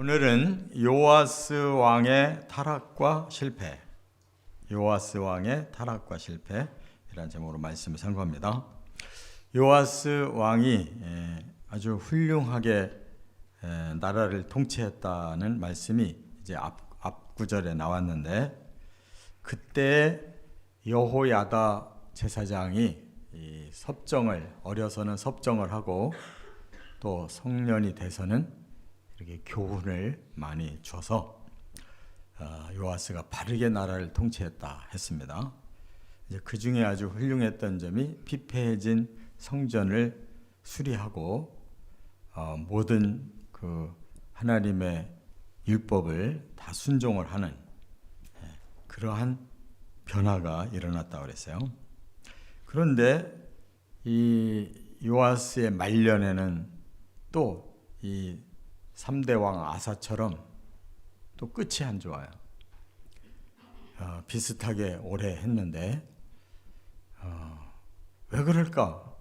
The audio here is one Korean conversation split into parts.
오늘은 요아스 왕의 타락과 실패, 요아스 왕의 타락과 실패이라는 제목으로 말씀을 선고합니다. 요아스 왕이 아주 훌륭하게 나라를 통치했다는 말씀이 이제 앞 구절에 나왔는데, 그때 여호야다 제사장이 이 어려서는 섭정을 하고 또 성년이 돼서는 이렇게 교훈을 많이 줘서 요아스가 바르게 나라를 통치했다 했습니다. 이제 그 중에 아주 훌륭했던 점이 피폐해진 성전을 수리하고 모든 그 하나님의 율법을 다 순종을 하는 그러한 변화가 일어났다고 그랬어요. 그런데 이 요아스의 말년에는 또 이 3대 왕 아사처럼 또 끝이 안 좋아요. 비슷하게 오래 했는데 왜 그럴까?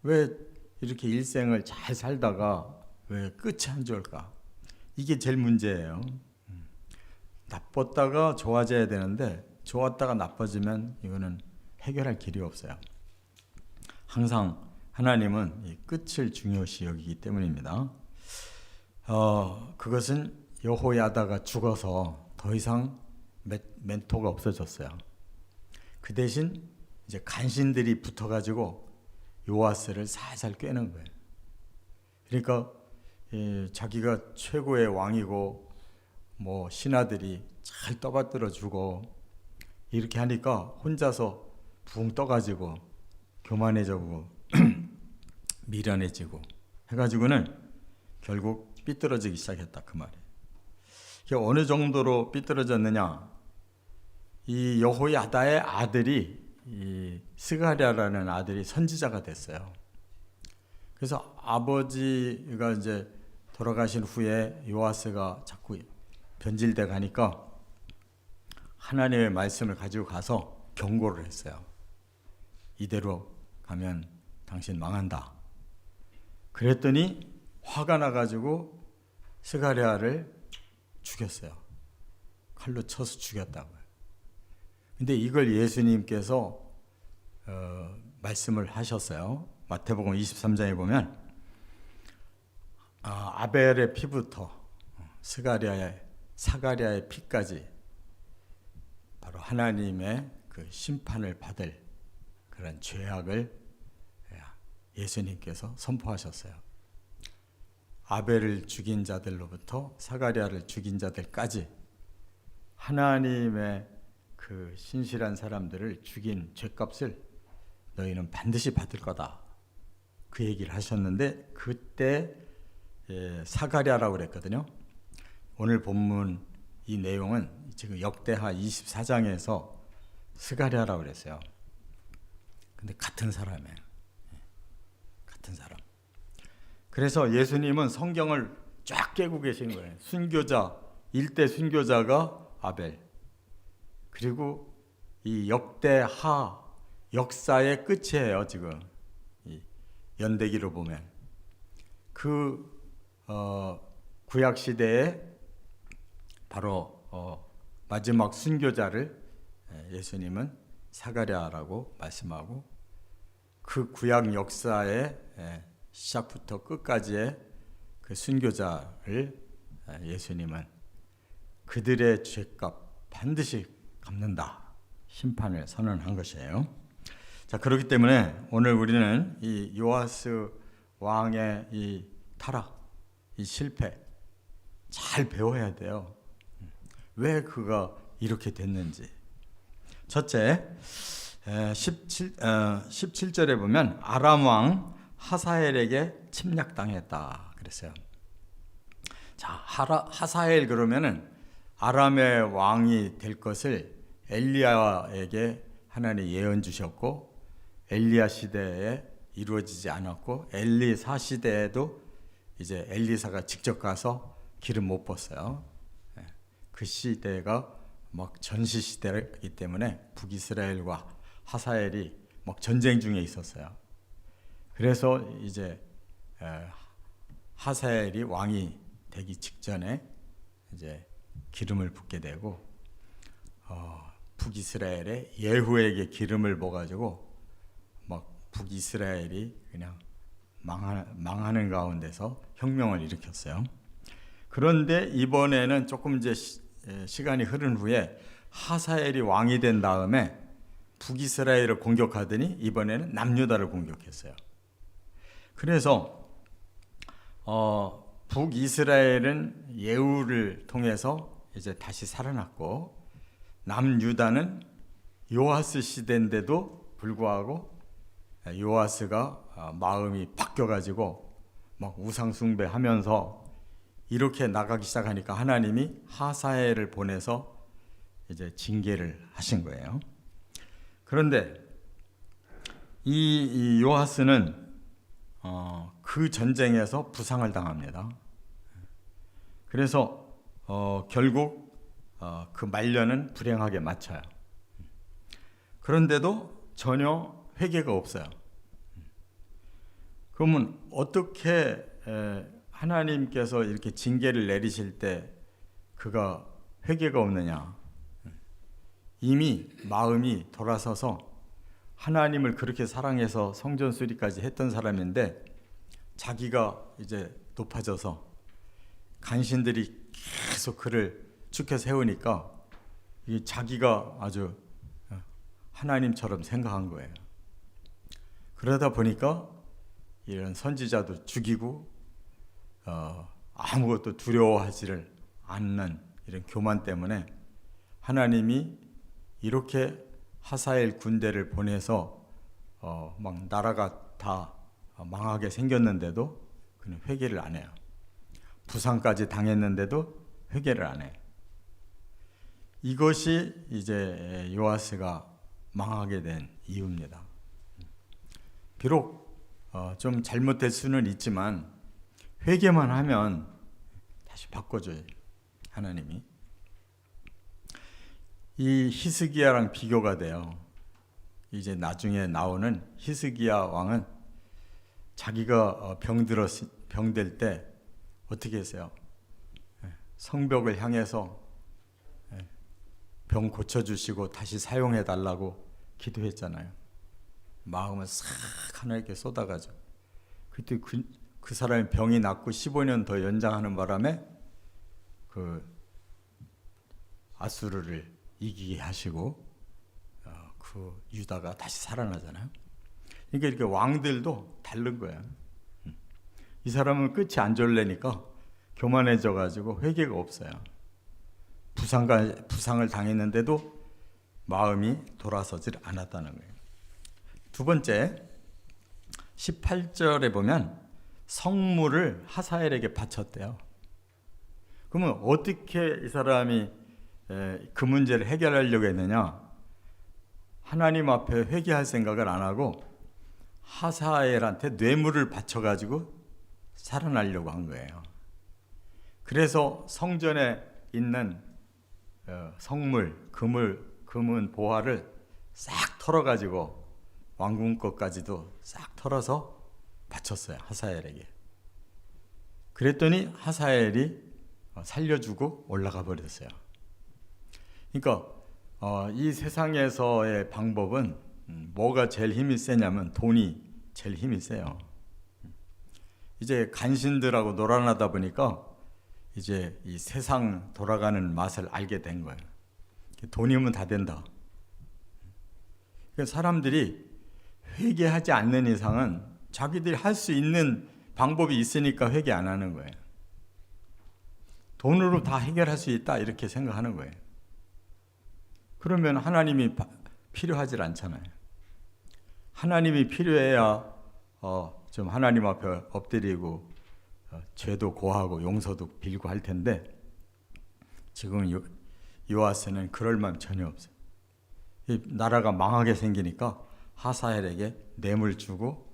왜 이렇게 일생을 잘 살다가 왜 끝이 안 좋을까? 이게 제일 문제예요. 나빴다가 좋아져야 되는데 좋았다가 나빠지면 이거는 해결할 길이 없어요. 항상 하나님은 이 끝을 중요시 여기기 때문입니다. 그것은 여호야다가 죽어서 더 이상 멘토가 없어졌어요. 그 대신 이제 간신들이 붙어가지고 요아스를 살살 꿰는 거예요. 그러니까 자기가 최고의 왕이고 뭐 신하들이 잘 떠받들어 주고 이렇게 하니까 혼자서 붕 떠가지고 교만해지고 미련해지고 해가지고는 결국 삐뚤어지기 시작했다, 그 말이에요. 어느 정도로 삐뚤어졌느냐? 이 여호야다의 아들이 이 스가랴라는 아들이 선지자가 됐어요. 그래서 아버지가 이제 돌아가신 후에 요아스가 자꾸 변질돼 가니까 하나님의 말씀을 가지고 가서 경고를 했어요. 이대로 가면 당신 망한다. 그랬더니 화가 나가지고 스가랴를 죽였어요. 칼로 쳐서 죽였다고요. 근데 이걸 예수님께서 말씀을 하셨어요. 마태복음 23장에 보면 아벨의 피부터 사가랴의 피까지 바로 하나님의 그 심판을 받을 그런 죄악을 예수님께서 선포하셨어요. 아벨을 죽인 자들로부터 사가랴를 죽인 자들까지 하나님의 그 신실한 사람들을 죽인 죄값을 너희는 반드시 받을 거다. 그 얘기를 하셨는데 그때 사가랴라고 그랬거든요. 오늘 본문 이 내용은 지금 역대하 24장에서 스가랴라고 그랬어요. 근데 같은 사람이에요. 같은 사람. 그래서 예수님은 성경을 쫙 깨고 계신 거예요. 순교자, 일대 순교자가 아벨. 그리고 이 역대하 역사의 끝이에요, 지금. 이 연대기로 보면. 그 구약 시대에 바로 마지막 순교자를 예수님은 사가랴라고 말씀하고 그 구약 역사의 시작부터 끝까지의 그 순교자를 예수님은 그들의 죄값 반드시 갚는다. 심판을 선언한 것이에요. 자, 그렇기 때문에 오늘 우리는 이 요아스 왕의 이 타락, 이 실패 잘 배워야 돼요. 왜 그가 이렇게 됐는지. 첫째, 17절에 보면 아람 왕 하사엘에게 침략당했다 그랬어요. 자, 하사엘 그러면은 아람의 왕이 될 것을 엘리야에게 하나님 예언 주셨고 엘리야 시대에 이루어지지 않았고 엘리사 시대에도 이제 엘리사가 직접 가서 기름 못 붓어요. 그 시대가 막 전시 시대이기 때문에 북이스라엘과 하사엘이 막 전쟁 중에 있었어요. 그래서 이제 하사엘이 왕이 되기 직전에 이제 기름을 붓게 되고 북이스라엘의 예후에게 기름을 부어가지고 막 북이스라엘이 그냥 망하는 가운데서 혁명을 일으켰어요. 그런데 이번에는 조금 이제 시간이 흐른 후에 하사엘이 왕이 된 다음에 북이스라엘을 공격하더니 이번에는 남유다를 공격했어요. 그래서 북이스라엘은 예후를 통해서 이제 다시 살아났고, 남유다는 요아스 시대인데도 불구하고 요아스가 마음이 바뀌어가지고 막 우상숭배하면서 이렇게 나가기 시작하니까 하나님이 하사엘을 보내서 이제 징계를 하신 거예요. 그런데 이 요아스는 그 전쟁에서 부상을 당합니다. 그래서 결국 그 말년은 불행하게 마쳐요. 그런데도 전혀 회개가 없어요. 그러면 어떻게 하나님께서 이렇게 징계를 내리실 때 그가 회개가 없느냐? 이미 마음이 돌아서서 하나님을 그렇게 사랑해서 성전 수리까지 했던 사람인데 자기가 이제 높아져서 간신들이 계속 그를 축혀 세우니까 자기가 아주 하나님처럼 생각한 거예요. 그러다 보니까 이런 선지자도 죽이고 아무것도 두려워하지를 않는 이런 교만 때문에 하나님이 이렇게 하사엘 군대를 보내서 막 나라가 다 망하게 생겼는데도 그는 회개를 안 해요. 부상까지 당했는데도 회개를 안 해요. 이것이 이제 요아스가 망하게 된 이유입니다. 비록 좀 잘못될 수는 있지만 회개만 하면 다시 바꿔줘요, 하나님이. 이 히스기야랑 비교가 돼요. 이제 나중에 나오는 히스기야 왕은 자기가 병들 때 어떻게 했어요? 성벽을 향해서 병 고쳐주시고 다시 사용해달라고 기도했잖아요. 마음을 싹 하나님께 쏟아가지고. 그때 그 사람이 병이 낫고 15년 더 연장하는 바람에 그 아수르를 이기게 하시고 그 유다가 다시 살아나잖아요. 그러니까 이렇게 왕들도 다른 거예요. 이 사람은 끝이 안 좋으려니까 교만해져 가지고 회개가 없어요. 부상을 당했는데도 마음이 돌아서질 않았다는 거예요. 두 번째, 18절에 보면 성물을 하사엘에게 바쳤대요. 그러면 어떻게 이 사람이 그 문제를 해결하려고 했느냐? 하나님 앞에 회개할 생각을 안 하고 하사엘한테 뇌물을 바쳐가지고 살아나려고 한 거예요. 그래서 성전에 있는 성물, 금은 보화를 싹 털어가지고 왕궁 것까지도 싹 털어서 바쳤어요, 하사엘에게. 그랬더니 하사엘이 살려주고 올라가 버렸어요. 그러니까 이 세상에서의 방법은 뭐가 제일 힘이 세냐면 돈이 제일 힘이 세요. 이제 간신들하고 놀아나다 보니까 이제 이 세상 돌아가는 맛을 알게 된 거예요. 돈이면 다 된다. 사람들이 회개하지 않는 이상은 자기들이 할 수 있는 방법이 있으니까 회개 안 하는 거예요. 돈으로 다 해결할 수 있다 이렇게 생각하는 거예요. 그러면 하나님이 필요하지 않잖아요. 하나님이 필요해야 좀 하나님 앞에 엎드리고 죄도 고하고 용서도 빌고 할 텐데 지금 요아스는 그럴 마음 전혀 없어요. 이 나라가 망하게 생기니까 하사엘에게 뇌물 주고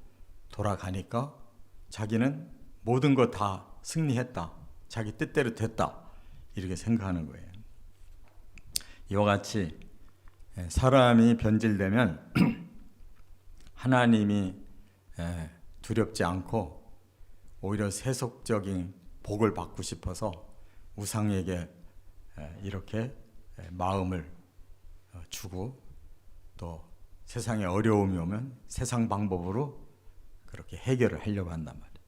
돌아가니까 자기는 모든 거 다 승리했다. 자기 뜻대로 됐다. 이렇게 생각하는 거예요. 이와 같이 사람이 변질되면 하나님이 두렵지 않고 오히려 세속적인 복을 받고 싶어서 우상에게 이렇게 마음을 주고 또 세상에 어려움이 오면 세상 방법으로 그렇게 해결을 하려고 한단 말이에요.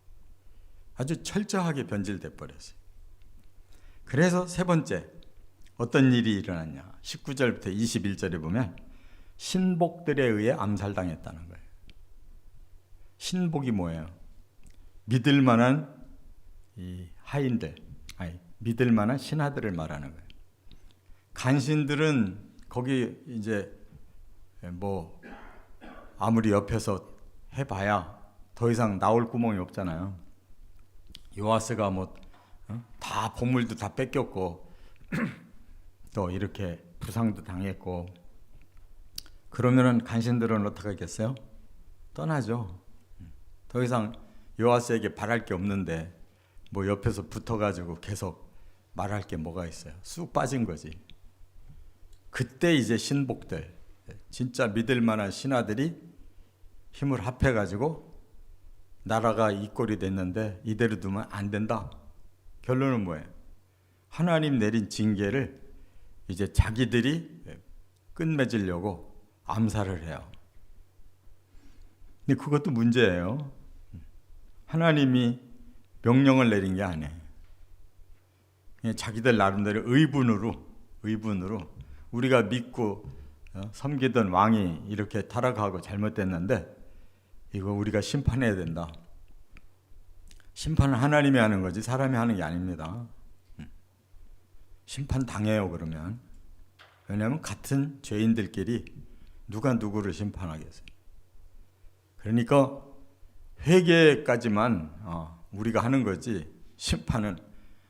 아주 철저하게 변질돼 버렸어요. 그래서 세 번째 어떤 일이 일어났냐? 19절부터 21절에 보면 신복들에 의해 암살당했다는 거예요. 신복이 뭐예요? 믿을 만한 이 하인들, 믿을 만한 신하들을 말하는 거예요. 간신들은 거기 이제 뭐 아무리 옆에서 해봐야 더 이상 나올 구멍이 없잖아요. 요아스가 뭐 다 보물도 다 뺏겼고 또 이렇게 부상도 당했고 그러면은 간신들은 어떻게 하겠어요? 떠나죠. 더 이상 요아스에게 바랄 게 없는데 뭐 옆에서 붙어가지고 계속 말할 게 뭐가 있어요? 쑥 빠진 거지. 그때 이제 신복들, 진짜 믿을 만한 신하들이 힘을 합해가지고 나라가 이 꼴이 됐는데 이대로 두면 안 된다. 결론은 뭐예요? 하나님 내린 징계를 이제 자기들이 끝맺으려고 암살을 해요. 근데 그것도 문제예요. 하나님이 명령을 내린 게 아니에요. 자기들 나름대로 의분으로 우리가 믿고 섬기던 왕이 이렇게 타락하고 잘못됐는데 이거 우리가 심판해야 된다. 심판은 하나님이 하는 거지 사람이 하는 게 아닙니다. 심판 당해요 그러면. 왜냐하면 같은 죄인들끼리 누가 누구를 심판하겠어요. 그러니까 회개까지만 우리가 하는 거지 심판은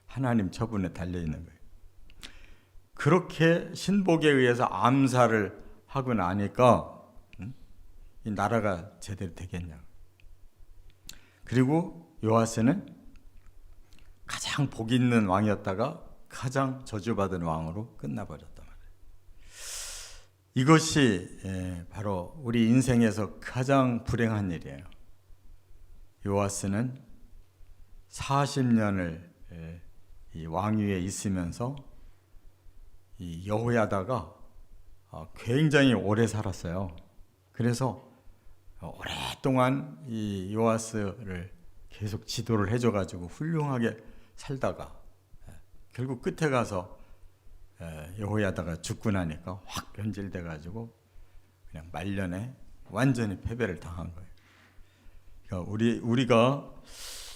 하나님 처분에 달려있는 거예요. 그렇게 신복에 의해서 암살을 하고 나니까 이 나라가 제대로 되겠냐. 그리고 요아스는 가장 복 있는 왕이었다가 가장 저주받은 왕으로 끝나버렸단 말이에요. 이것이 바로 우리 인생에서 가장 불행한 일이에요. 요아스는 40년을 이 왕위에 있으면서 이 여호야다가 굉장히 오래 살았어요. 그래서 오랫동안 이 요아스를 계속 지도를 해줘가지고 훌륭하게 살다가 결국 끝에 가서 여호야다가 죽고 나니까 확 변질돼가지고 그냥 말년에 완전히 패배를 당한 거예요. 그러니까 우리가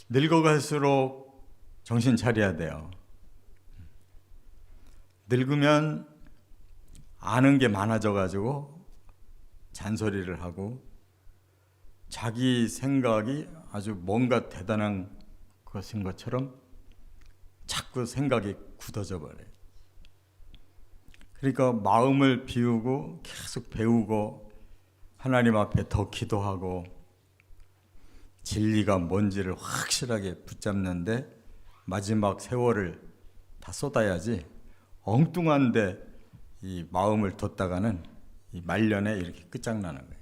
늙어갈수록 정신 차려야 돼요. 늙으면 아는 게 많아져가지고 잔소리를 하고 자기 생각이 아주 뭔가 대단한 것인 것처럼 자꾸 생각이 굳어져 버려요. 그러니까 마음을 비우고 계속 배우고 하나님 앞에 더 기도하고 진리가 뭔지를 확실하게 붙잡는데 마지막 세월을 다 쏟아야지 엉뚱한데 이 마음을 뒀다가는 이 말년에 이렇게 끝장나는 거예요.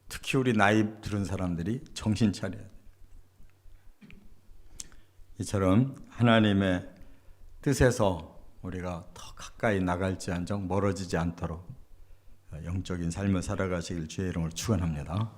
특히 우리 나이 들은 사람들이 정신 차려야 돼요. 이처럼 하나님의 뜻에서 우리가 더 가까이 나갈지언정 멀어지지 않도록 영적인 삶을 살아가시길 주의 이름으로 축원합니다.